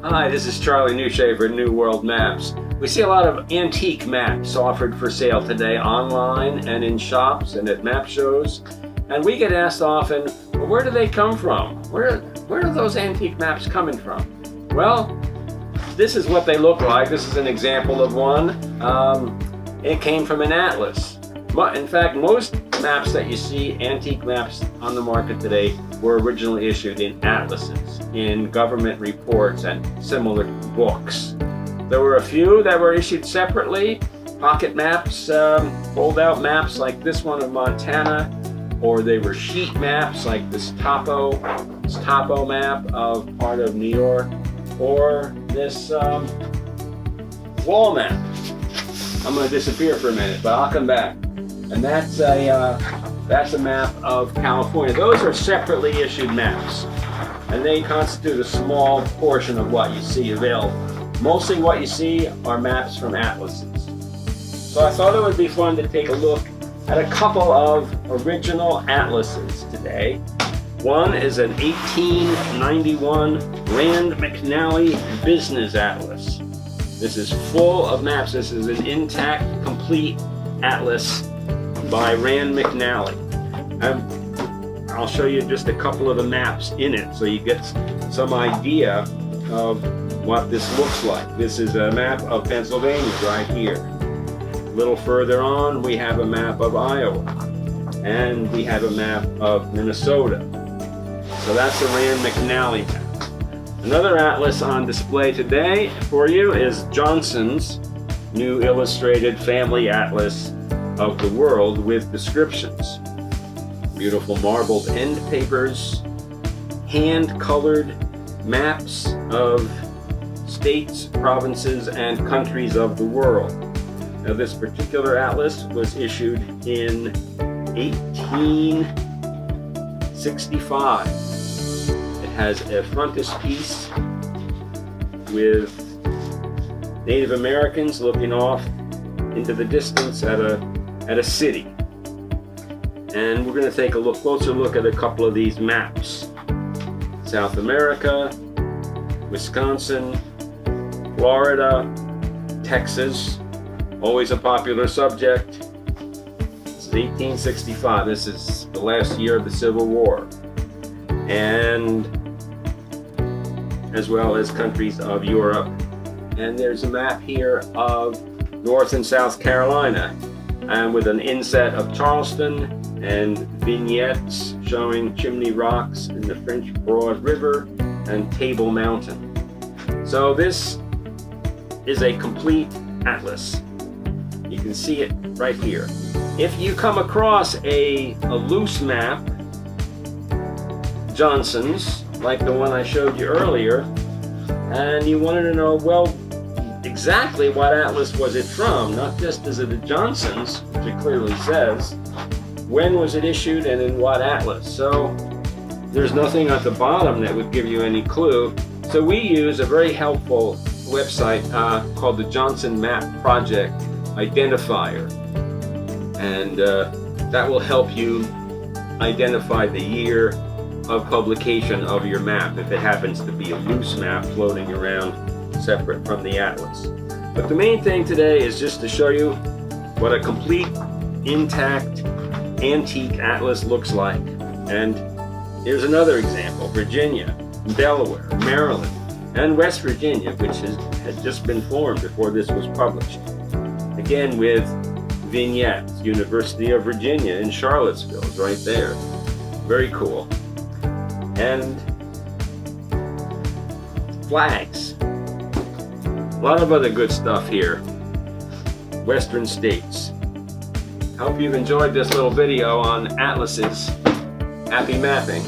Hi, this is Charlie Newshay for New World Maps. We see a lot of antique maps offered for sale today online and in shops and at map shows. And we get asked often, well, where do they come from? Where are those antique maps coming from? Well, this is what they look like. This is an example of one. It came from an atlas. In fact, most maps that you see, antique maps on the market today, were originally issued in atlases, in government reports and similar books. There were a few that were issued separately, pocket maps, fold-out maps like this one of Montana, or they were sheet maps like this topo map of part of New York, or this wall map. I'm going to disappear for a minute, but I'll come back. And that's a map of California. Those are separately issued maps, and they constitute a small portion of what you see available. Mostly what you see are maps from atlases. So I thought it would be fun to take a look at a couple of original atlases today. One is an 1891 Rand McNally Business Atlas. This is full of maps. This is an intact, complete atlas by Rand McNally. I'll show you just a couple of the maps in it so you get some idea of what this looks like. This is a map of Pennsylvania right here. A little further on we have a map of Iowa, and we have a map of Minnesota. So that's the Rand McNally map. Another atlas on display today for you is Johnston's new illustrated family atlas of the world with descriptions. Beautiful marbled end papers, hand-colored maps of states, provinces, and countries of the world. Now, this particular atlas was issued in 1865. It has a frontispiece with Native Americans looking off into the distance at a city. And we're going to take a closer look at a couple of these maps. South America, Wisconsin, Florida, Texas, always a popular subject. This is 1865. This is the last year of the Civil War. And as well as countries of Europe. And there's a map here of North and South Carolina, and with an inset of Charleston and vignettes showing Chimney Rocks in the French Broad River and Table Mountain. So this is a complete atlas. You can see it right here. If you come across a loose map, Johnston's, like the one I showed you earlier, and you wanted to know, well, exactly what atlas was it from, not just is it a Johnston's, which it clearly says, when was it issued and in what atlas. So there's nothing at the bottom that would give you any clue. So we use a very helpful website called the Johnston Map Project Identifier, and that will help you identify the year of publication of your map if it happens to be a loose map floating around separate from the atlas. But the main thing today is just to show you what a complete, intact, antique atlas looks like. And here's another example: Virginia, Delaware, Maryland, and West Virginia, which had just been formed before this was published. Again with vignettes. University of Virginia in Charlottesville is right there. Very cool. And flags. A lot of other good stuff here. Western states. Hope you've enjoyed this little video on atlases. Happy mapping.